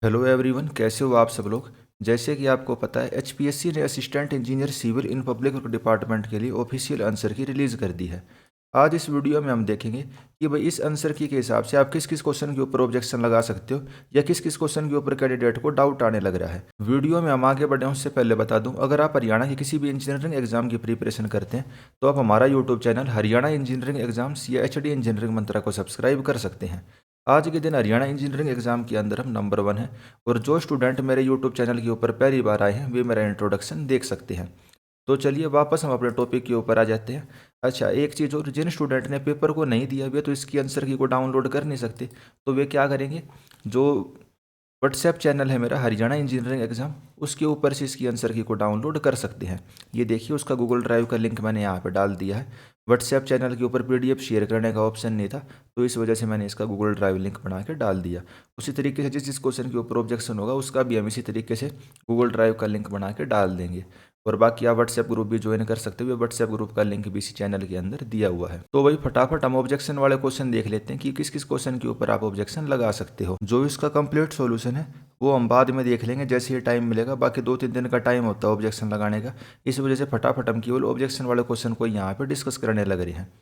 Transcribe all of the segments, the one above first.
Hello everyone, कैसे हो आप सब लोग। जैसे कि आपको पता है एचपीएससी ने assistant engineer civil in public work department के लिए ऑफिशियल आंसर की रिलीज़ कर दी है। आज इस वीडियो में हम देखेंगे कि भाई इस आंसर की के हिसाब से आप किस किस क्वेश्चन के ऊपर ऑब्जेक्शन लगा सकते हो या किस किस क्वेश्चन के ऊपर कैंडिडेट को डाउट आने लग रहा है। वीडियो में हम आगे बढ़े उससे पहले बता दूं, अगर आप हरियाणा के किसी भी इंजीनियरिंग एग्जाम की प्रिपरेशन करते हैं तो आप हमारा YouTube channel Haryana engineering exams या एचडी इंजीनियरिंग मंत्रा को सब्सक्राइब कर सकते हैं। आज के दिन हरियाणा इंजीनियरिंग एग्जाम के अंदर हम नंबर 1 है, और जो स्टूडेंट मेरे यूट्यूब चैनल के ऊपर पहली बार आए हैं वे मेरा इंट्रोडक्शन देख सकते हैं। तो चलिए वापस हम अपने टॉपिक के ऊपर आ जाते हैं। अच्छा, एक चीज़ और, जिन स्टूडेंट ने पेपर को नहीं दिया वे तो इसकी आंसर की को डाउनलोड कर नहीं सकते, तो वे क्या करेंगे, जो व्हाट्सएप चैनल है मेरा हरियाणा इंजीनियरिंग एग्जाम, उसके ऊपर से इसकी आंसर की को डाउनलोड कर सकते हैं। ये देखिए, उसका गूगल ड्राइव का लिंक मैंने यहाँ पे डाल दिया है। व्हाट्सएप चैनल के ऊपर पीडीएफ शेयर करने का ऑप्शन नहीं था, तो इस वजह से मैंने इसका गूगल ड्राइव लिंक बना के डाल दिया। उसी तरीके से जिस जिस क्वेश्चन के ऊपर ऑब्जेक्शन होगा उसका भी हम इसी तरीके से गूगल ड्राइव का लिंक बना के डाल देंगे। और बाकी आप व्हाट्सएप ग्रुप भी ज्वाइन कर सकते हो, व्हाट्सएप ग्रुप का लिंक भी इसी चैनल के अंदर दिया हुआ है। तो भाई फटाफट हम ऑब्जेक्शन वाले क्वेश्चन देख लेते हैं कि किस किस क्वेश्चन के ऊपर आप ऑब्जेक्शन लगा सकते हो। जो इसका कंप्लीट सॉल्यूशन है वो हम बाद में देख लेंगे जैसे ही टाइम मिलेगा। बाकी 2-3 दिन का टाइम होता है ऑब्जेक्शन लगाने का, इस वजह से फटाफट हम केवल ऑब्जेक्शन वाले क्वेश्चन को यहाँ पे डिस्कस करने लग रहे हैं।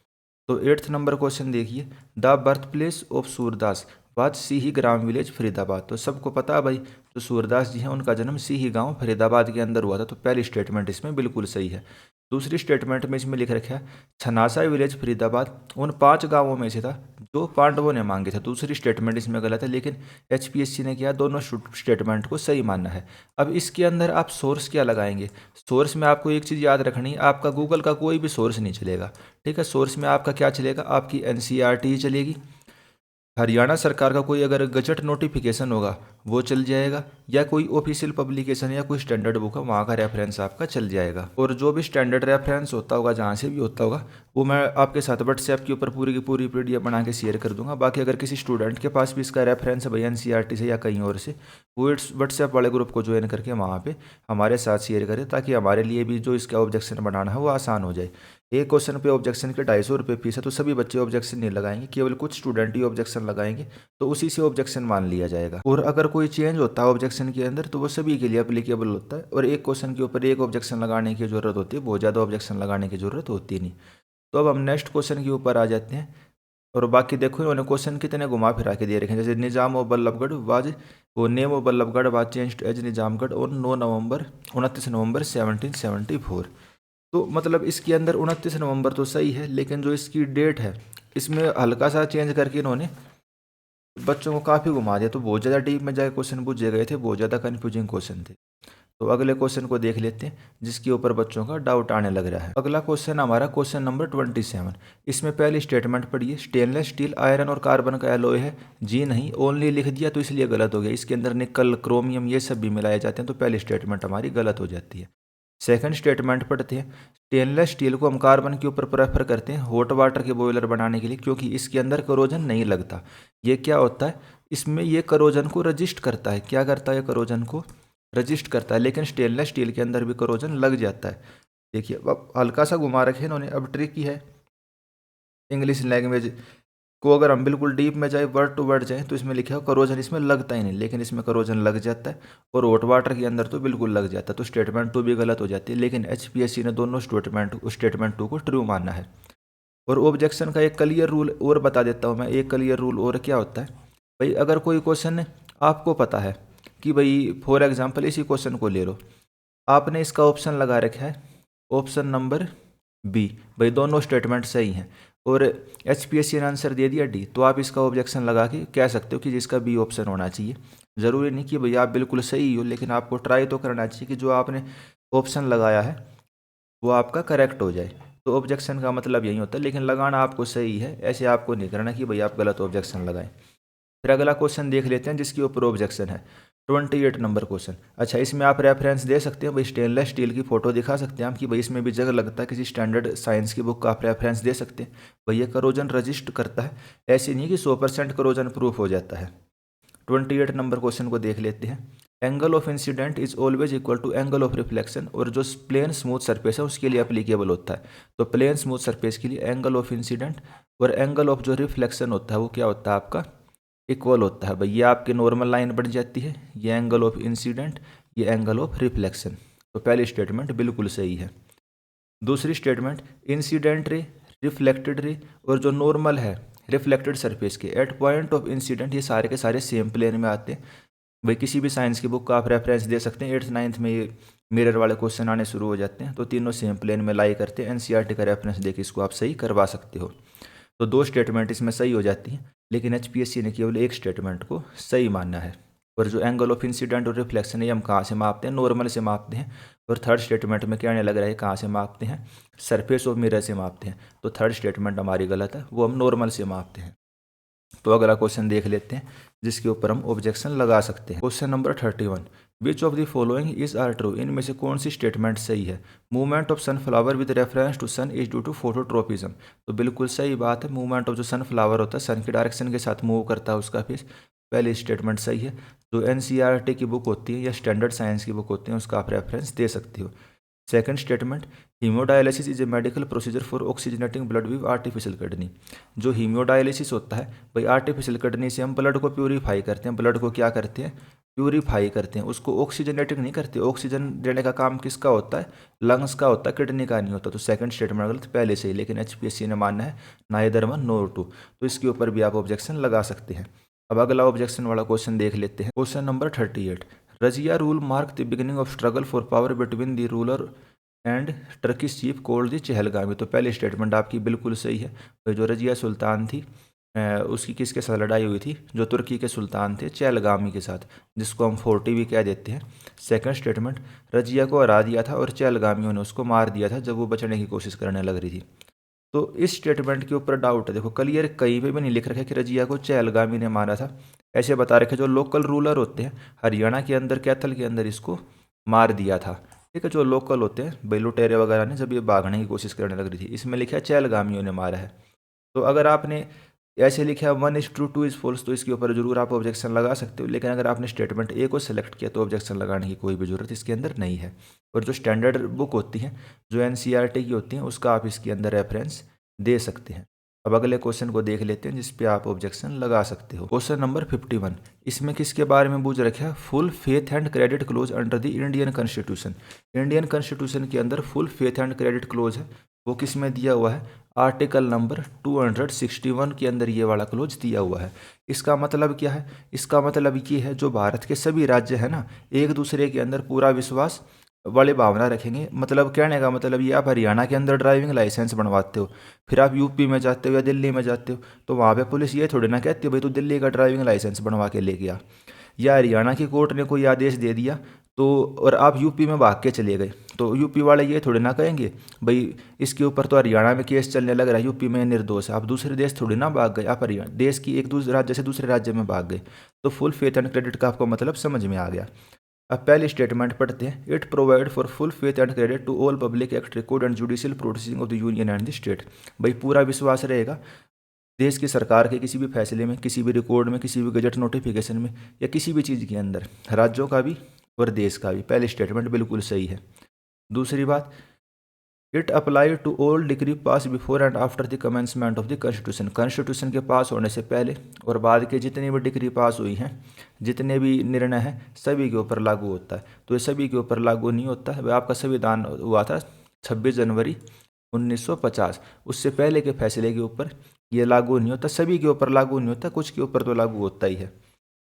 तो 8th नंबर क्वेश्चन देखिए, the birth place of Surdas was Sihi gram village Faridabad. तो सबको पता है भाई, जो सूरदास जी हैं उनका जन्म सीही गांव फरीदाबाद के अंदर हुआ था, तो पहली स्टेटमेंट इसमें बिल्कुल सही है। दूसरी स्टेटमेंट में इसमें लिख रखा है छनासा विलेज फरीदाबाद उन 5 गांवों में से था जो पांडवों ने मांगे थे। दूसरी स्टेटमेंट इसमें गलत है, लेकिन एचपीएससी ने किया दोनों स्टेटमेंट को सही मानना है। अब इसके अंदर आप सोर्स क्या लगाएंगे, सोर्स में आपको एक चीज़ याद रखनी है, आपका गूगल का कोई भी सोर्स नहीं चलेगा। ठीक है, सोर्स में आपका क्या चलेगा, आपकी एनसीईआरटी चलेगी, हरियाणा सरकार का कोई अगर गजट नोटिफिकेशन होगा वो चल जाएगा, या कोई ऑफिशियल पब्लिकेशन या कोई स्टैंडर्ड बुक है वहाँ का रेफरेंस आपका चल जाएगा। और जो भी स्टैंडर्ड रेफरेंस होता होगा जहाँ से भी होता होगा वो मैं आपके साथ व्हाट्सएप के ऊपर पूरी की पूरी पीडीएफ बना के शेयर कर दूंगा। बाकी अगर किसी स्टूडेंट के पास भी इसका रेफरेंस है भाई एनसीईआरटी से या कहीं और से, वो व्हाट्सएप वाले ग्रुप को ज्वाइन करके वहाँ पे हमारे साथ शेयर करें, ताकि हमारे लिए भी जो इसका ऑब्जेक्शन बनाना है वो आसान हो जाए। एक क्वेश्चन पे ऑब्जेक्शन के 250 रुपये फीस है, तो सभी बच्चे ऑब्जेक्शन नहीं लगाएंगे, केवल कुछ स्टूडेंट ही ऑब्जेक्शन लगाएंगे, तो उसी से ऑब्जेक्शन मान लिया जाएगा। और अगर कोई चेंज होता है ऑब्जेक्शन के अंदर तो वो सभी के लिए अप्लीकेबल होता है, और एक क्वेश्चन के ऊपर एक ऑब्जेक्शन लगाने की जरूरत होती है, बहुत ज़्यादा ऑब्जेक्शन लगाने की जरूरत होती नहीं। तो अब हम नेक्स्ट क्वेश्चन के ऊपर आ जाते हैं। और बाकी देखो इन्होंने क्वेश्चन कितने घुमा फिरा के दे रखे हैं, जैसे निजाम ऑफ बल्लभगढ़ वाज वो name of Ballabhgarh was changed as Nizamgarh और 29 नवंबर 1774। तो मतलब इसके अंदर 29 नवंबर तो सही है, लेकिन जो इसकी डेट है इसमें हल्का सा चेंज करके इन्होंने बच्चों को काफ़ी घुमा दिया, तो बहुत ज़्यादा डीप में जाके क्वेश्चन पूछे गए थे, बहुत ज़्यादा कन्फ्यूजिंग क्वेश्चन थे। तो अगले क्वेश्चन को देख लेते हैं जिसके ऊपर बच्चों का डाउट आने लग रहा है। अगला क्वेश्चन हमारा क्वेश्चन नंबर 27। इसमें पहली स्टेटमेंट पढ़िए, स्टेनलेस स्टील आयरन और कार्बन का एलॉय है। जी नहीं, ओनली लिख दिया तो इसलिए गलत हो गया, इसके अंदर निकल क्रोमियम ये सब भी मिलाए जाते हैं, तो पहली स्टेटमेंट हमारी गलत हो जाती है। सेकंड स्टेटमेंट पढ़ते हैं, स्टेनलेस स्टील को हम कार्बन के ऊपर प्रेफर करते हैं हॉट वाटर के बॉयलर बनाने के लिए, क्योंकि इसके अंदर करोजन नहीं लगता। ये क्या होता है, इसमें ये करोजन को रजिस्ट करता है, क्या करता है, करोजन को रजिस्ट करता है, लेकिन स्टेनलेस स्टील के अंदर भी करोजन लग जाता है। देखिए अब हल्का सा घुमा रखे इन्होंने, अब ट्रिक है इंग्लिश लैंग्वेज को अगर हम बिल्कुल डीप में जाए, वर्ड टू वर्ड जाए, तो इसमें लिखा है करोजन इसमें लगता ही नहीं, लेकिन इसमें करोजन लग जाता है, और हॉट वाटर के अंदर तो बिल्कुल लग जाता है, तो स्टेटमेंट 2 भी गलत हो जाती है। लेकिन एचपीएससी ने दोनों स्टेटमेंट 2 को ट्रू मानना है। और ऑब्जेक्शन का एक क्लियर रूल और बता देता हूँ मैं, एक क्लियर रूल और क्या होता है भाई, अगर कोई क्वेश्चन आपको पता है कि भाई फॉर एग्जाम्पल इसी क्वेश्चन को ले लो, आपने इसका ऑप्शन लगा रखा है ऑप्शन नंबर बी, भाई दोनों स्टेटमेंट सही हैं, और एचपीएससी ने आंसर दे दिया डी, तो आप इसका ऑब्जेक्शन लगा के कह सकते हो कि जिसका बी ऑप्शन होना चाहिए। ज़रूरी नहीं कि भाई आप बिल्कुल सही हो, लेकिन आपको ट्राई तो करना चाहिए कि जो आपने ऑप्शन लगाया है वो आपका करेक्ट हो जाए। तो ऑब्जेक्शन का मतलब यही होता है, लेकिन लगाना आपको सही है, ऐसे आपको नहीं करना कि भाई आप गलत ऑब्जेक्शन लगाएं। फिर अगला क्वेश्चन देख लेते हैं जिसके ऊपर ऑब्जेक्शन है, 28 नंबर क्वेश्चन। अच्छा, इसमें आप रेफरेंस दे सकते हो भाई, स्टेनलेस स्टील की फोटो दिखा सकते हैं आप कि भाई इसमें भी जगह लगता है, किसी स्टैंडर्ड साइंस की बुक का आप रेफरेंस दे सकते हैं भाई, ये करोजन रजिस्ट करता है, ऐसे नहीं कि 100% करोजन प्रूफ हो जाता है। 28 नंबर क्वेश्चन को देख लेते हैं, angle of incident is always equal to angle of reflection, और जो प्लेन स्मूथ सरफेस है उसके लिए अप्लीकेबल होता है। तो प्लेन स्मूथ सरफेस के लिए एंगल ऑफ इंसिडेंट और एंगल ऑफ जो रिफ्लेक्शन होता है वो क्या होता है आपका इक्वल होता है भाई, ये आपकी नॉर्मल लाइन बन जाती है, ये एंगल ऑफ इंसिडेंट, ये एंगल ऑफ रिफ्लेक्शन। तो पहली स्टेटमेंट बिल्कुल सही है। दूसरी statement, incident ray, reflected ray और जो नॉर्मल है रिफ्लेक्टेड सरफेस के एट पॉइंट ऑफ इंसिडेंट, ये सारे के सारे सेम प्लेन में आते हैं। भाई किसी भी साइंस की बुक का आप रेफरेंस दे सकते हैं, 8th 9th में ये मिरर वाले क्वेश्चन आने शुरू हो जाते हैं। तो तीनों सेम प्लेन में लाई करते हैं, एनसीईआरटी का रेफरेंस देके इसको आप सही करवा सकते हो। तो 2 स्टेटमेंट इसमें सही हो जाती हैं, लेकिन एचपीएससी ने केवल एक स्टेटमेंट को सही माना है। और जो एंगल ऑफ इंसिडेंट और रिफ्लेक्शन है, हम कहाँ से मापते हैं, नॉर्मल से मापते हैं। और थर्ड स्टेटमेंट में कहने लग रहा है कहाँ से मापते हैं, सरफेस ऑफ मिरर से मापते हैं। तो थर्ड स्टेटमेंट हमारी गलत है, वो हम नॉर्मल से मापते हैं। तो अगला क्वेश्चन देख लेते हैं जिसके ऊपर हम ऑब्जेक्शन लगा सकते हैं। Question number 31, which of the following is are true, इनमें से कौन सी स्टेटमेंट सही है। Movement of sunflower with reference to sun is due to phototropism. तो बिल्कुल सही बात है, मूवमेंट ऑफ जो सनफ्लावर होता है सन की डायरेक्शन के साथ मूव करता है उसका फेस। पहली स्टेटमेंट सही है। जो एनसीईआरटी की बुक होती है या स्टैंडर्ड साइंस की बुक होती है उसका आप रेफरेंस दे सकते हो। Second statement, haemodialysis is a medical procedure for oxygenating blood with artificial kidney. जो हीमोडायलिसिस होता है भाई, आर्टिफिशियल किडनी से हम ब्लड को प्यूरीफाई करते हैं। ब्लड को क्या करते हैं, प्यूरीफाई करते हैं, उसको ऑक्सीजनेटिंग नहीं करते। ऑक्सीजन देने का काम किसका होता है, लंग्स का होता है, किडनी का नहीं होता। तो सेकंड स्टेटमेंट गलत, पहले से ही, लेकिन एचपीएससी ने मानना है नाइदर वन नोर टू। तो इसके ऊपर भी आप ऑब्जेक्शन लगा सकते हैं। अब अगला ऑब्जेक्शन वाला क्वेश्चन देख लेते हैं। Question number 38, Razia rule mark the beginning of struggle for power between the ruler and Turkish chief called the Chahalgami. तो पहली स्टेटमेंट आपकी बिल्कुल सही है। तो जो रजिया सुल्तान थी उसकी किसके साथ लड़ाई हुई थी, जो तुर्की के सुल्तान थे चहलगामी के साथ, जिसको हम 40 भी कह देते हैं। सेकंड स्टेटमेंट, रजिया को हरा दिया था और चहलगामियों ने उसको मार दिया था जब वो बचने की कोशिश करने लग रही थी। तो इस स्टेटमेंट के ऊपर डाउट है। देखो क्लियर कहीं पे भी नहीं लिख रखा है कि रजिया को चहलगामी ने मारा था। ऐसे बता रखे जो लोकल रूलर होते हैं हरियाणा के अंदर, कैथल के अंदर इसको मार दिया था। ठीक है, जो लोकल होते हैं भाई लुटेरे वगैरह ने, जब ये भागने की कोशिश करने लग रही थी। इसमें लिखा है चहलगामियों ने मारा है। तो अगर आपने ऐसे लिखा है 1 इज ट्रू 2 इज फॉल्स, तो इसके ऊपर जरूर आप ऑब्जेक्शन लगा सकते हो। लेकिन अगर आपने स्टेटमेंट ए को सेलेक्ट किया तो ऑब्जेक्शन लगाने की कोई भी जरूरत इसके अंदर नहीं है। और जो स्टैंडर्ड बुक होती हैं, जो एनसीईआरटी की होती हैं, उसका आप इसके अंदर रेफरेंस दे सकते हैं। अब अगले क्वेश्चन को देख लेते हैं जिस पे आप ऑब्जेक्शन लगा सकते हो। क्वेश्चन नंबर 51, इसमें किसके बारे में पूछ रखा है, full faith and credit close under the Indian constitution. Indian constitution के अंदर full faith and credit close है, वो किस में दिया हुआ है, आर्टिकल नंबर 261 के अंदर ये वाला क्लोज दिया हुआ है। इसका मतलब क्या है, इसका मतलब ये है जो भारत के सभी राज्य हैं ना, एक दूसरे के अंदर पूरा विश्वास वाली भावना रखेंगे। मतलब कहने का मतलब ये, आप हरियाणा के अंदर ड्राइविंग लाइसेंस बनवाते हो, फिर आप यूपी में जाते हो या दिल्ली में जाते हो, तो वहाँ पे पुलिस ये थोड़ी ना कहती हो भाई तू दिल्ली का ड्राइविंग लाइसेंस बनवा के ले गया। या हरियाणा की कोर्ट ने कोई आदेश दे दिया तो और आप यूपी में भाग के चले गए, तो यूपी वाले ये थोड़ी ना कहेंगे भाई इसके ऊपर तो हरियाणा में केस चलने लग रहा है, यूपी में निर्दोष है। आप दूसरे देश थोड़ी ना भाग गए, आप हरियाणा देश की एक दूसरे राज्य से दूसरे राज्य में भाग गए। तो फुल फेथ एंड क्रेडिट का आपको मतलब समझ में आ गया। अब पहली स्टेटमेंट पढ़ते हैं, it provide for full faith and credit to all public act record and judicial proceeding of the union and the state. भाई पूरा विश्वास रहेगा देश की सरकार के किसी भी फैसले में, किसी भी रिकॉर्ड में, किसी भी गजट नोटिफिकेशन में, या किसी भी चीज़ के अंदर, राज्यों का भी और देश का भी। पहली स्टेटमेंट बिल्कुल सही है। दूसरी बात, it apply to all degree pass before and after the commencement of the constitution. Constitution के पास होने से पहले और बाद के जितनी भी डिग्री पास हुई हैं, जितने भी निर्णय हैं, सभी के ऊपर लागू होता है। तो ये सभी के ऊपर लागू नहीं होता है। वह आपका संविधान हुआ था 26 जनवरी 1950, उससे पहले के फैसले के ऊपर ये लागू नहीं होता, सभी के ऊपर लागू नहीं होता, कुछ के ऊपर तो लागू होता ही है।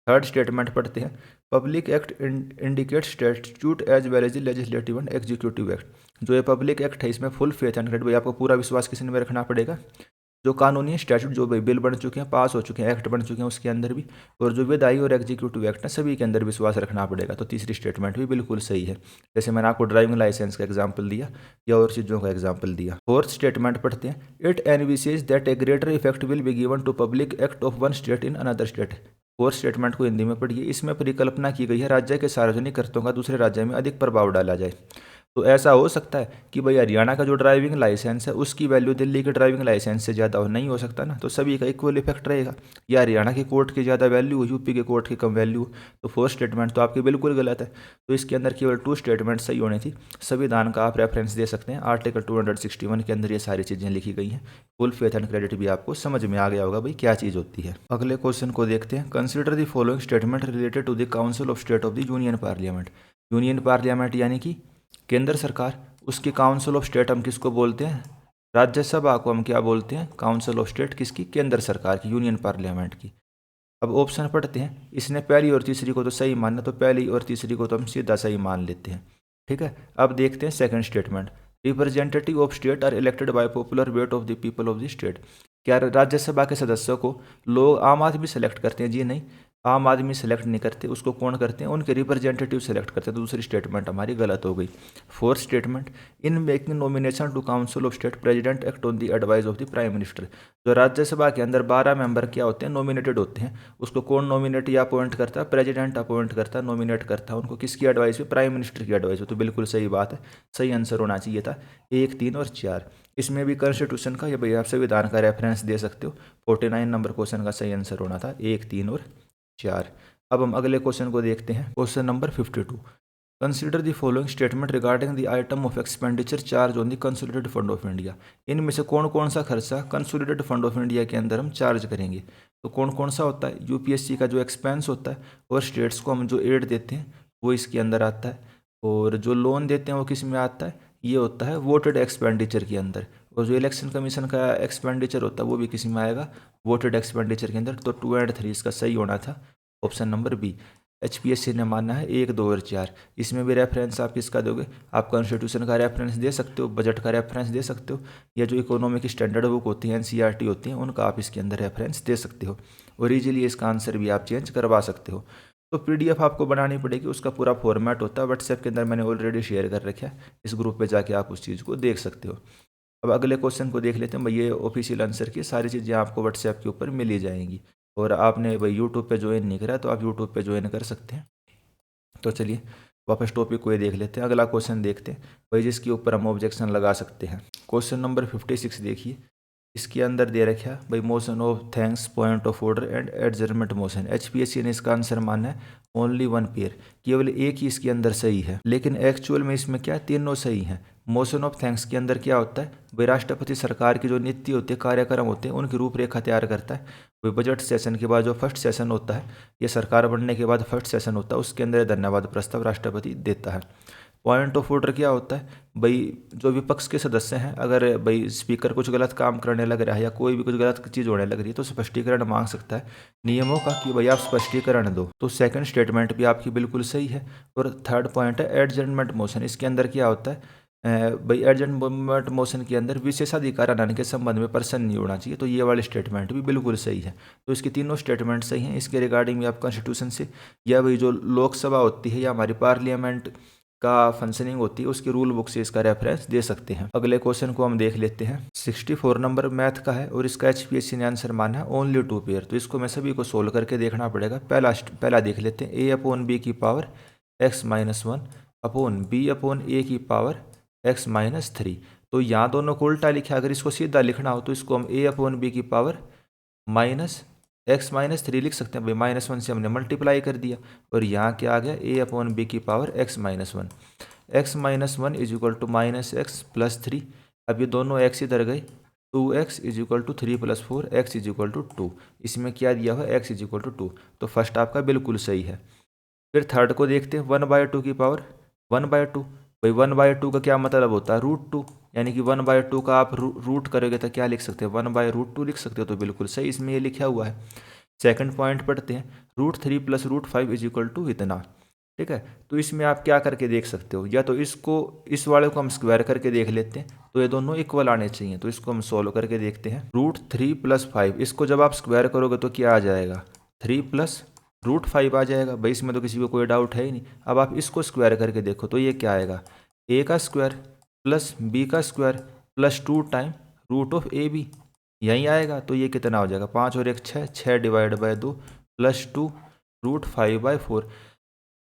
थर्ड स्टेटमेंट पढ़ते हैं, public act indicate statute as well as legislative and executive act. जो ये पब्लिक एक्ट है इसमें फुल फेथ एंड क्रेडिट, भाई आपको पूरा विश्वास किसी में रखना पड़ेगा। जो कानूनी स्टैट्यूट, जो भाई बिल बन चुके हैं, पास हो चुके हैं, एक्ट बन चुके हैं, उसके अंदर भी, और जो विधायी और एग्जीक्यूटिव एक्ट है सभी के अंदर विश्वास रखना पड़ेगा। तो तीसरी स्टेटमेंट भी बिल्कुल सही है, जैसे मैंने आपको ड्राइविंग लाइसेंस का एग्जाम्पल दिया या और चीज़ों का एग्जाम्पल दिया। फोर्थ स्टेटमेंट पढ़ते हैं, it envisages that a greater effect will be given to public act of one state in another state. Fourth statement को हिंदी में पढ़िए। इसमें परिकल्पना की गई है राज्य के सार्वजनिक कर्तव्यों का दूसरे राज्य में अधिक प्रभाव डाला जाए। तो ऐसा हो सकता है कि भाई हरियाणा का जो ड्राइविंग लाइसेंस है उसकी वैल्यू दिल्ली के ड्राइविंग लाइसेंस से ज़्यादा हो, नहीं हो सकता ना। तो सभी का इक्वल इफेक्ट रहेगा, या हरियाणा की कोर्ट की ज़्यादा वैल्यू हो, यूपी के कोर्ट की कम वैल्यू हो। तो फोर्थ स्टेटमेंट तो आपकी बिल्कुल गलत है। तो इसके अंदर केवल 2 स्टेटमेंट सही होनी थी। संविधान का आप रेफरेंस दे सकते हैं, आर्टिकल 261 के अंदर ये सारी चीज़ें लिखी गई हैं। फुल फेथ एंड क्रेडिट भी आपको समझ में आ गया होगा भाई क्या चीज़ होती है। अगले क्वेश्चन को देखते हैं। Consider the following statement related to the council of state of the union parliament. Union parliament यानी कि केंद्र सरकार, उसकी काउंसिल ऑफ स्टेट हम किसको बोलते हैं? राज्यसभा को हम क्या बोलते हैं? काउंसिल ऑफ स्टेट किसकी? केंद्र सरकार की, यूनियन पार्लियामेंट की। अब ऑप्शन पढ़ते हैं। इसने पहली और तीसरी को तो सही माना, तो पहली और तीसरी को तो हम सीधा सही मान लेते हैं। ठीक है, अब देखते हैं second statement. Representative of state are elected by popular vote of the people of the state. क्या राज्यसभा के सदस्यों को लोग आम आदमी सेलेक्ट करते हैं? जी नहीं, आम आदमी सेलेक्ट नहीं करते, उसको कौन करते हैं? उनके रिप्रेजेंटेटिव सेलेक्ट करते हैं। तो दूसरी स्टेटमेंट हमारी गलत हो गई। Fourth statement, in making nomination to council of state president act on the advice of the prime minister. जो राज्यसभा के अंदर 12 मेंबर क्या होते हैं? नॉमिनेटेड होते हैं। उसको कौन नॉमिनेट या अपॉइंट करता है? प्रेसिडेंट अपॉइंट करता है, नॉमिनेट करता है उनको। किसकी एडवाइस पे? प्राइम मिनिस्टर की एडवाइस पे। तो बिल्कुल सही बात है, सही आंसर होना चाहिए था 1, 3 और 4। इसमें भी कॉन्स्टिट्यूशन का या भाई आप संविधान का रेफरेंस दे सकते हो। 49 नंबर क्वेश्चन का सही आंसर होना था 1, 3 और 4। अब हम अगले क्वेश्चन को देखते हैं। Question number 52। Consider the following statement regarding the item of expenditure charge on the consolidated fund of India. इनमें से कौन कौन सा खर्चा कंसोलिडेटेड फंड ऑफ इंडिया के अंदर हम चार्ज करेंगे? तो कौन कौन सा होता है? यूपीएससी का जो एक्सपेंस होता है, और स्टेट्स को हम जो एड देते हैं वो इसके अंदर आता है, और जो लोन देते हैं वो किस में आता है? ये होता है वोटेड एक्सपेंडिचर के अंदर। और जो इलेक्शन कमीशन का एक्सपेंडिचर होता है वो भी किसी में आएगा? वोटेड एक्सपेंडिचर के अंदर। तो 2 और 3 इसका सही होना था ऑप्शन नंबर बी। एचपीएससी ने माना है 1, 2 और 4। इसमें भी रेफरेंस आप किसका दोगे? आप कॉन्स्टिट्यूशन का रेफरेंस दे सकते हो, बजट का रेफरेंस दे सकते हो, या जो इकोनॉमिक स्टैंडर्ड बुक होती है एनसीईआरटी होती है उनका आप इसके अंदर रेफरेंस दे सकते हो, और इजीली इसका आंसर भी आप चेंज करवा सकते हो। तो पीडीएफ आपको बनानी पड़ेगी, उसका पूरा फॉर्मेट होता है व्हाट्सएप के अंदर, मैंने ऑलरेडी शेयर कर रखा है। इस ग्रुप पे जाके आप उस चीज़ को देख सकते हो। अब अगले क्वेश्चन को देख लेते हैं। भाई ये ऑफिशियल आंसर की सारी चीज़ें आपको व्हाट्सएप के ऊपर मिल ही जाएंगी, और आपने भाई यूट्यूब पे ज्वाइन नहीं करा तो आप यूट्यूब पे ज्वाइन कर सकते हैं। तो चलिए वापस टॉपिक को ये देख लेते हैं। अगला क्वेश्चन देखते हैं भाई जिसके ऊपर हम ऑब्जेक्शन लगा सकते हैं। क्वेश्चन नंबर 56 देखिए। इसके अंदर दे रखा है भाई motion of thanks, point of order and adjournment motion. HPSC ने इसका आंसर माना है ओनली 1 पेयर, केवल एक ही इसके अंदर सही है, लेकिन एक्चुअल में इसमें क्या तीनों सही हैं। मोशन ऑफ थैंक्स के अंदर क्या होता है भाई? राष्ट्रपति सरकार की जो नीति होती है, कार्यक्रम होते हैं, उनकी रूपरेखा तैयार करता है। भाई बजट सेशन के बाद जो फर्स्ट सेशन होता है, ये सरकार बनने के बाद फर्स्ट सेशन होता है, उसके अंदर धन्यवाद प्रस्ताव राष्ट्रपति देता है। पॉइंट ऑफ ऑर्डर क्या होता है भाई? जो विपक्ष के सदस्य हैं, अगर भाई स्पीकर कुछ गलत काम करने लग रहा है या कोई भी कुछ गलत चीज़ होने लग रही है तो स्पष्टीकरण मांग सकता है नियमों का कि भाई आप स्पष्टीकरण दो। तो सेकंड स्टेटमेंट भी आपकी बिल्कुल सही है। और थर्ड पॉइंट है एडजर्नमेंट मोशन। इसके अंदर क्या होता है भाई? एडजर्नमेंट मोशन के अंदर विशेषाधिकार हटाने के संबंध में पर्सन नहीं होना चाहिए। तो ये वाले स्टेटमेंट भी बिल्कुल सही है। तो इसके तीनों स्टेटमेंट सही हैं। इसके रिगार्डिंग भी आप कॉन्स्टिट्यूशन से, या भाई जो लोकसभा होती है या हमारी पार्लियामेंट का फंक्शनिंग होती है उसकी रूल बुक से इसका रेफरेंस दे सकते हैं। अगले क्वेश्चन को हम देख लेते हैं। 64 नंबर मैथ का है, और इसका एचपीएससी ने आंसर माना है ओनली 2 पेयर। तो इसको मैं सभी को सोल्व करके देखना पड़ेगा। पहला देख लेते हैं। ए अपॉन बी की power x-1 upon B upon A की पावर x-3। तो यहाँ दोनों को उल्टा लिखा, अगर इसको सीधा लिखना हो तो इसको हम ए अपॉन बी की पावर -x-3 लिख सकते हैं भाई। -1 से हमने मल्टीप्लाई कर दिया, और यहाँ क्या आ गया? ए अपॉन बी की power x-1। x-1 is equal to -x + 3। अब ये दोनों x इधर गए, 2x is equal to 3 + 4 x is equal to 2। इसमें क्या दिया हुआ? x is equal to 2। तो फर्स्ट आपका बिल्कुल सही है। फिर थर्ड को देखते हैं। 1/2 की पावर 1/2। भाई 1/2 का क्या मतलब होता है? √2, यानी कि 1/2 का आप रूट करोगे तो क्या लिख सकते हैं? 1/√2 लिख सकते हो। तो बिल्कुल सही इसमें ये लिखा हुआ है। सेकंड पॉइंट पढ़ते हैं। √3 + √5 इज इक्वल टू इतना। ठीक है, तो इसमें आप क्या करके देख सकते हो? या तो इसको, इस वाले को हम स्क्वायर करके देख लेते हैं, तो ये दोनों इक्वल आने चाहिए। तो इसको हम सोल्व करके देखते हैं। √3 + 5, इसको जब आप स्क्वायर करोगे तो क्या आ जाएगा? 3 + √5 आ जाएगा। भाई इसमें तो किसी को कोई डाउट है ही नहीं। अब आप इसको स्क्वायर करके देखो तो ये क्या आएगा? a का स्क्वायर प्लस b का स्क्वायर प्लस 2 टाइम √ab, यहीं आएगा। तो ये कितना हो जाएगा? 5 और 1 6, 6 / 2 + 2 √5/4।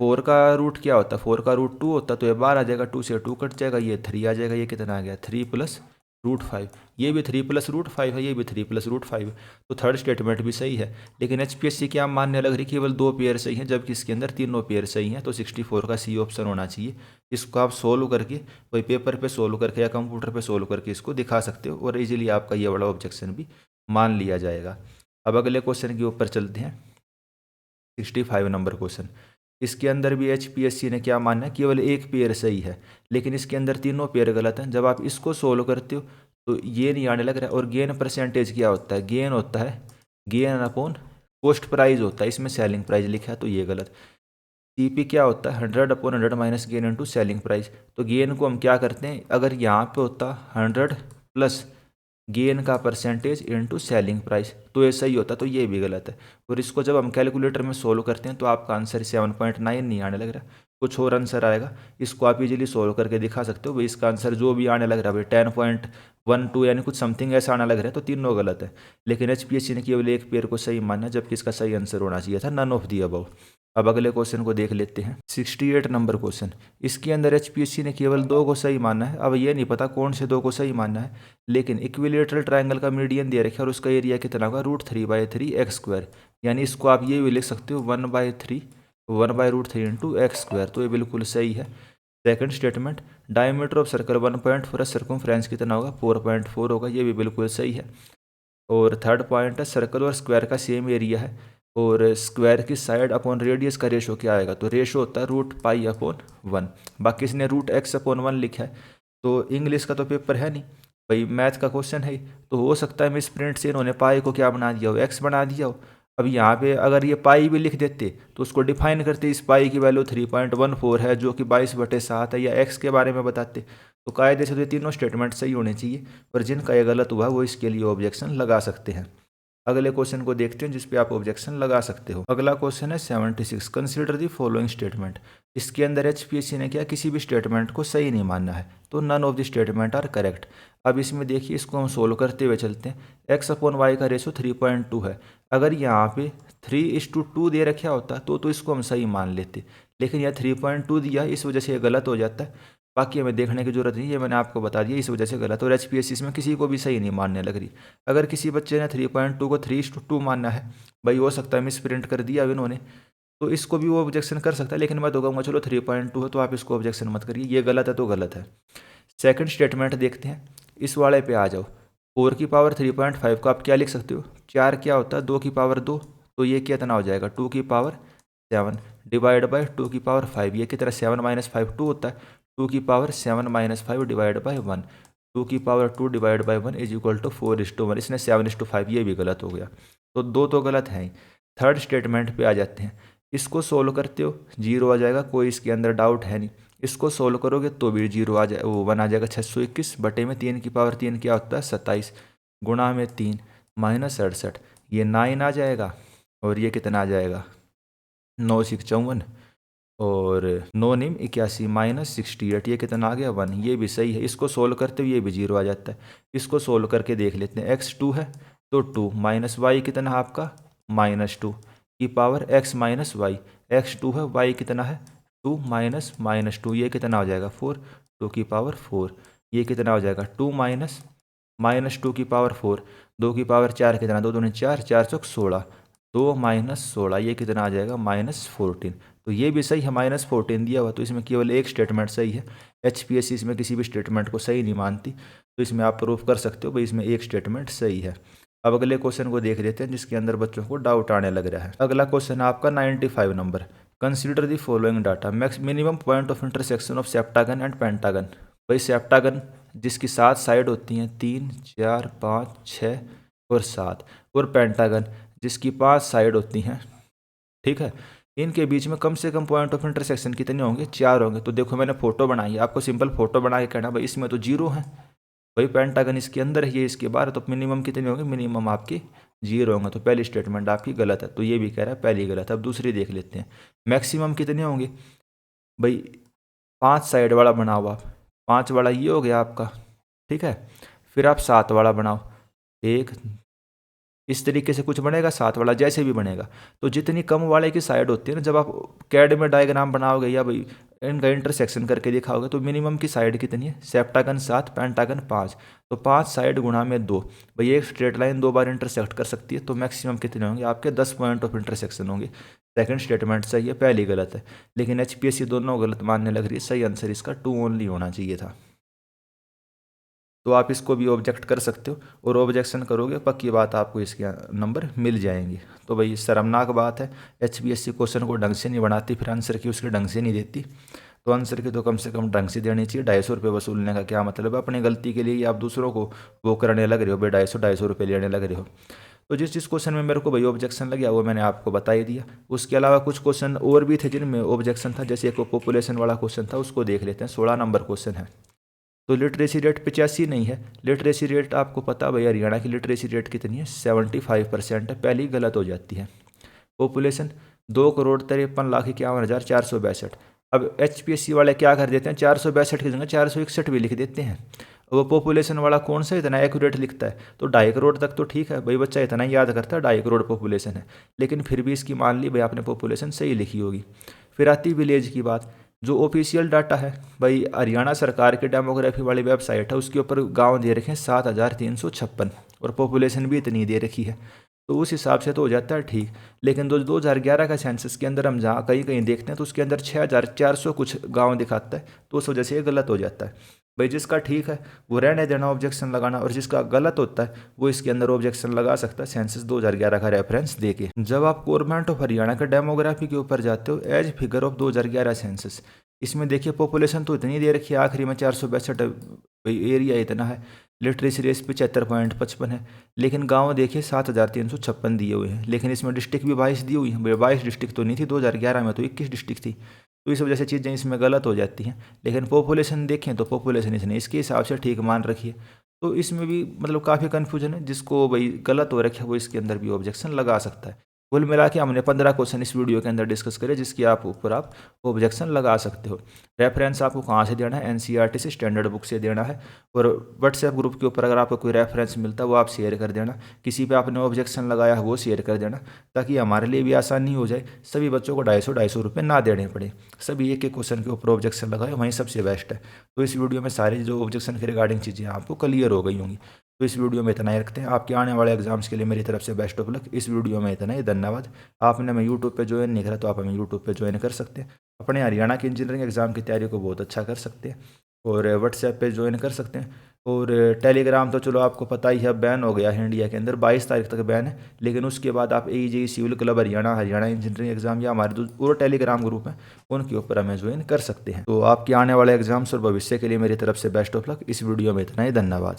4 का रूट क्या होता है, 4 का रूट 2 होता है, तो ये बाहर आ जाएगा, 2 से 2 कट जाएगा, ये 3 आ जाएगा, ये कितना आ गया 3 प्लस रूट 5, ये भी 3 प्लस रूट 5 है, ये भी 3 प्लस रूट 5 है, तो थर्ड स्टेटमेंट भी सही है। लेकिन HPSC क्या मानने लग रही केवल 2 पेयर सही हैं, जबकि इसके अंदर तीनों पेयर सही हैं, तो 64 का सी ऑप्शन होना चाहिए। इसको आप सोल्व करके कोई पेपर पे सोल्व करके या कंप्यूटर पे सोल्व करके इसको दिखा सकते हो और इजीली आपका ये वाला ऑब्जेक्शन भी मान लिया जाएगा। अब अगले क्वेश्चन के ऊपर चलते हैं, 65 नंबर क्वेश्चन। इसके अंदर भी HPSC ने क्या माना है, केवल एक पेयर सही है, लेकिन इसके अंदर तीनों पेयर गलत हैं। जब आप इसको सोल्व करते हो तो ये नहीं आने लग रहा है। और गेन परसेंटेज क्या होता है, गेन होता है गेन अपॉन कॉस्ट प्राइस होता है, इसमें सेलिंग प्राइस लिखा है तो ये गलत। CP क्या होता है 100/100 minus gain into selling price, तो गेन को हम क्या करते हैं, अगर यहाँ पे होता 100 प्लस गेन का परसेंटेज इनटू सेलिंग प्राइस तो ये सही होता, तो ये भी गलत है। और इसको जब हम कैलकुलेटर में सोल्व करते हैं तो आपका आंसर 7.9 नहीं आने लग रहा, कुछ और आंसर आएगा। इसको आप इजीली सोल्व करके दिखा सकते हो भाई, इसका आंसर जो भी आने लग रहा है भाई 10.12 यानी कुछ समथिंग ऐसा आने लग रहा है, तो तीनों गलत है। लेकिन HPSC ने केवल एक पेयर को सही माना, जबकि इसका सही आंसर होना चाहिए था नन ऑफ दी अबव। अब अगले क्वेश्चन को देख लेते हैं, 68 नंबर क्वेश्चन। इसके अंदर HPSC ने केवल 2 को सही माना है। अब ये नहीं पता कौन से 2 को सही मानना है, लेकिन इक्विलेटरल ट्रायंगल का मीडियन दे रखा है और उसका एरिया कितना होगा √3/3 x², यानी इसको आप ये भी लिख सकते हो 1/√3 इंटू x², तो ये बिल्कुल सही है। Second statement, diameter of circle 1.4, circumference कितना होगा 4.4 होगा, ये भी बिल्कुल सही है। और थर्ड पॉइंट है, सर्कल और स्क्वायर का सेम एरिया है और स्क्वायर की साइड अपॉन रेडियस का रेशो क्या आएगा, तो रेशो होता है √π/1। बाकी इसने √x/1 लिखा है, तो इंग्लिश का तो पेपर है नहीं भाई, मैथ का क्वेश्चन है, तो हो सकता है मिस प्रिंट से इन्होंने पाई को क्या बना दिया हो, एक्स बना दिया हो। अब यहाँ पे अगर ये पाई भी लिख देते तो उसको डिफाइन करते, इस पाई की वैल्यू 3.14 है जो कि 22/7 है, या एक्स के बारे में बताते, तो कायदे से तो ये तीनों स्टेटमेंट सही होने चाहिए। पर जिनका ये गलत हुआ वो इसके लिए ऑब्जेक्शन लगा सकते हैं। अगले क्वेश्चन को देखते हैं जिसपे आप ऑब्जेक्शन लगा सकते हो। अगला क्वेश्चन है 76, कंसीडर दी फॉलोइंग स्टेटमेंट। इसके अंदर HPSC ने क्या किसी भी स्टेटमेंट को सही नहीं मानना है, तो none of the statement are correct. अब इसमें देखिए, इसको हम सोल्व करते हुए चलते हैं। x/y का रेशो 3.2 है, अगर यहाँ पे 3:2 दे रखा होता तो इसको हम सही मान लेते, लेकिन यह 3.2 दिया, इस वजह से ये गलत हो जाता है। बाकी हमें देखने की जरूरत नहीं, ये मैंने आपको बता दिया, इस वजह से गलत। और HPSC इसमें किसी को भी सही नहीं मानने लग रही। अगर किसी बच्चे ने 3.2 को 3:2 मानना है, भाई हो सकता है मिस प्रिंट कर दिया इन्होंने, तो इसको भी वो ऑब्जेक्शन कर सकता है, लेकिन मैं तो कहूँगा चलो 3.2 है तो आप इसको ऑब्जेक्शन मत करिए, ये गलत है तो गलत है। सेकंड स्टेटमेंट देखते हैं, इस वाले पे आ जाओ। 4 की पावर 3.5 को आप क्या लिख सकते हो, 4 क्या होता है 2 की पावर 2, तो ये कितना हो जाएगा 2 की पावर 7 डिवाइड बाई 2 की पावर 5, ये कितना 7 - 5 2 होता है, 2 की पावर 7 - 5 डिवाइड बाई 1, 2 की power 2 divide by 1 is equal to 4:1, इसने 7:5, ये भी गलत हो गया, तो दो तो गलत है ही। थर्ड स्टेटमेंट पे आ जाते हैं, इसको सोल्व करते हो 0 आ जाएगा, कोई इसके अंदर डाउट है नहीं। इसको सोल्व करोगे तो भी 0 आ जाए, वो 1 आ जाएगा। 621 बटे में 3 की पावर 3 क्या होता है 27, गुणा में 3 माइनस 68, ये 9 आ जाएगा, और ये कितना आ जाएगा 9×6 = 54, और 9×9 = 81 माइनस 68, ये कितना आ गया 1, ये भी सही है। इसको सोल्व करते हुए ये भी 0 आ जाता है। इसको सोल्व करके देख लेते हैं, x2 है तो 2 माइनस वाई कितना है आपका -2 की power x minus Y, x2 है, y कितना है 2 माइनस -2, ये कितना हो जाएगा 4, 2 की पावर 4, ये कितना हो जाएगा 2 माइनस -2 की पावर 4, 2 की पावर 4 कितना 2 दूनी 4, 4 चौक 16, 2 माइनस 16, ये कितना आ जाएगा -14, तो ये भी सही है, -14 दिया हुआ, तो इसमें केवल एक स्टेटमेंट सही है। HPSC इसमें किसी भी स्टेटमेंट को सही नहीं मानती, तो इसमें आप प्रूफ कर सकते हो भाई इसमें एक स्टेटमेंट सही है। अब अगले क्वेश्चन को देख लेते हैं जिसके अंदर बच्चों को डाउट आने लग रहा है। अगला क्वेश्चन है आपका 95 number, consider the following data, minimum point of intersection of septagon and pentagon. भाई सेप्टागन जिसकी 7 साइड होती हैं, 3 4 5 6 और 7, और पेंटागन जिसकी 5 साइड होती हैं, ठीक है, इनके बीच में कम से कम पॉइंट ऑफ इंटरसेक्शन कितने होंगे 4 होंगे। तो देखो मैंने फोटो बनाई है, आपको सिंपल फोटो बना के कहना भाई इसमें तो 0 है, भाई पेंटागन इसके अंदर है, ये इसके बाहर, तो मिनिमम कितने होंगे, मिनिमम आपके 0 होंगे, तो पहली स्टेटमेंट आपकी गलत है, तो ये भी कह रहा है पहली गलत है। अब दूसरी देख लेते हैं, मैक्सिमम कितने होंगे, भाई 5 साइड वाला बनाओ आप, 5 वाला ये हो गया आपका, ठीक है, फिर आप 7 वाला बनाओ, 1 इस तरीके से कुछ बनेगा, साथ वाला जैसे भी बनेगा। तो जितनी कम वाले की साइड होती है ना, जब आप कैड में डायग्राम बनाओगे या भाई इनका इंटरसेक्शन करके दिखाओगे, तो मिनिमम की साइड कितनी है, सेप्टागन 7, पेंटागन 5। तो 5 साइड गुणा में 2, भाई एक स्ट्रेट लाइन 2 बार इंटरसेक्ट कर सकती है, तो मैक्सिमम कितने होंगे आपके 10 पॉइंट ऑफ इंटरसेक्शन होंगे। सेकंड स्टेटमेंट सही है, पहली गलत है, लेकिन एचपीएससी दोनों गलत मानने लग रही है। सही आंसर इसका 2 ओनली होना चाहिए था। तो आप इसको भी ऑब्जेक्ट कर सकते हो, और ऑब्जेक्शन करोगे पक्की बात आपको इसके नंबर मिल जाएंगे। तो भाई शर्मनाक बात है, एचपीएससी क्वेश्चन को ढंग से नहीं बनाती, फिर आंसर की उसके ढंग से नहीं देती। तो आंसर की तो कम से कम ढंग से देनी चाहिए। 250 रुपये वसूलने का क्या मतलब है, अपनी गलती के लिए ही आप दूसरों को वो करने लग रहे हो, भाई 250 रुपये लेने लग रहे हो। तो जिस जिस क्वेश्चन में मेरे को भाई ऑब्जेक्शन लग गया वो मैंने आपको बता ही दिया। उसके अलावा कुछ क्वेश्चन और भी थे जिनमें ऑब्जेक्शन था, जैसे एक पॉपुलेशन वाला क्वेश्चन था, उसको देख लेते हैं। 16 नंबर क्वेश्चन है। तो लिटरेसी रेट 85 नहीं है, लिटरेसी रेट आपको पता भाई हरियाणा की लिटरेसी रेट कितनी है, 75% है, पहली गलत हो जाती है। पॉपुलेशन 2,53,51,462। अब एचपीएससी वाले क्या कर देते हैं, 462 की जगह 461 भी लिख देते हैं। वो पॉपुलेशन वाला कौन सा इतना एक्यूरेट लिखता है, तो 2.5 करोड़ तक तो ठीक है भाई, बच्चा इतना ही याद करता है 2.5 करोड़ पॉपुलेशन है, लेकिन फिर भी इसकी मान ली भाई आपने पॉपुलेशन सही लिखी होगी। फिर आती विलेज की बात। जो ऑफिशियल डाटा है भाई, हरियाणा सरकार की डेमोग्राफी वाली वेबसाइट है, उसके ऊपर गांव दे रखे हैं 7,356, और पॉपुलेशन भी इतनी दे रखी है, तो उस हिसाब से तो हो जाता है ठीक। लेकिन 2011 का सेंसस के अंदर हम जहाँ कहीं कहीं देखते हैं तो उसके अंदर 6,400 कुछ गांव दिखाता है, तो उस वजह से ये गलत हो जाता है। भाई जिसका ठीक है वो रहने देना ऑब्जेक्शन लगाना, और जिसका गलत होता है वो इसके अंदर ऑब्जेक्शन लगा सकता है सेंसस 2011 का रेफरेंस देके। जब आप गवर्नमेंट ऑफ हरियाणा का डेमोग्राफी के ऊपर जाते हो, एज फिगर ऑफ 2011 सेंसस, इसमें देखिए पॉपुलेशन तो इतनी दे रखी है, आखिरी में 462, एरिया इतना है, लिटरेसी रेट 75.55 है, लेकिन गांव देखिए 7,356 दिए हुए हैं, लेकिन इसमें डिस्ट्रिक्ट भी 22 दी हुई हैं। 22 डिस्ट्रिक्ट तो नहीं थी 2011 में, तो 21 डिस्ट्रिक्ट थी, तो इस वजह से चीज़ें इसमें गलत हो जाती हैं। लेकिन पॉपुलेशन देखें तो पॉपुलेशन इसने इसके हिसाब से ठीक मान रखी है, तो इसमें भी मतलब काफ़ी कन्फ्यूजन है। जिसको भाई गलत हो रखा है वो इसके अंदर भी ऑब्जेक्शन लगा सकता है। कुल मिला के हमने 15 क्वेश्चन इस वीडियो के अंदर डिस्कस करे, जिसकी आप ऊपर आप ऑब्जेक्शन लगा सकते हो। रेफरेंस आपको कहाँ से देना है, एनसीईआरटी से स्टैंडर्ड बुक से देना है, और व्हाट्सएप ग्रुप के ऊपर अगर आपको कोई रेफरेंस मिलता है वो आप शेयर कर देना। किसी पे आपने ऑब्जेक्शन लगाया है वो शेयर कर देना, ताकि हमारे लिए भी आसानी हो जाए, सभी बच्चों को 250 रुपये ना देने पड़े। सभी एक एक क्वेश्चन के ऊपर ऑब्जेक्शन लगाए, वहीं सबसे बेस्ट है। तो इस वीडियो में सारी जो ऑब्जेक्शन के रिगार्डिंग चीज़ें आपको क्लियर हो गई होंगी। तो इस वीडियो में इतना ही रखते हैं। आपके आने वाले एग्जाम्स के लिए मेरी तरफ से बेस्ट ऑफ लक। इस वीडियो में इतना ही, धन्यवाद। आपने मैं यूट्यूब पे ज्वाइन नहीं करा तो आप हमें यूट्यूब पे ज्वाइन कर सकते हैं। अपने हरियाणा के इंजीनियरिंग एग्जाम की तैयारी को बहुत अच्छा कर सकते हैं, और व्हाट्सएप पे ज्वाइन कर सकते हैं। और टेलीग्राम तो चलो आपको पता ही है, बैन हो गया है इंडिया के अंदर, 22 तारीख तक बैन है। लेकिन उसके बाद आप AEJE civil club Haryana, Haryana engineering exam, या हमारे जो और टेलीग्राम ग्रुप हैं उनके ऊपर हमें ज्वाइन कर सकते हैं। तो आपके आने वाले एग्जाम्स और भविष्य के लिए मेरी तरफ से बेस्ट ऑफ लक। इस वीडियो में इतना ही, धन्यवाद।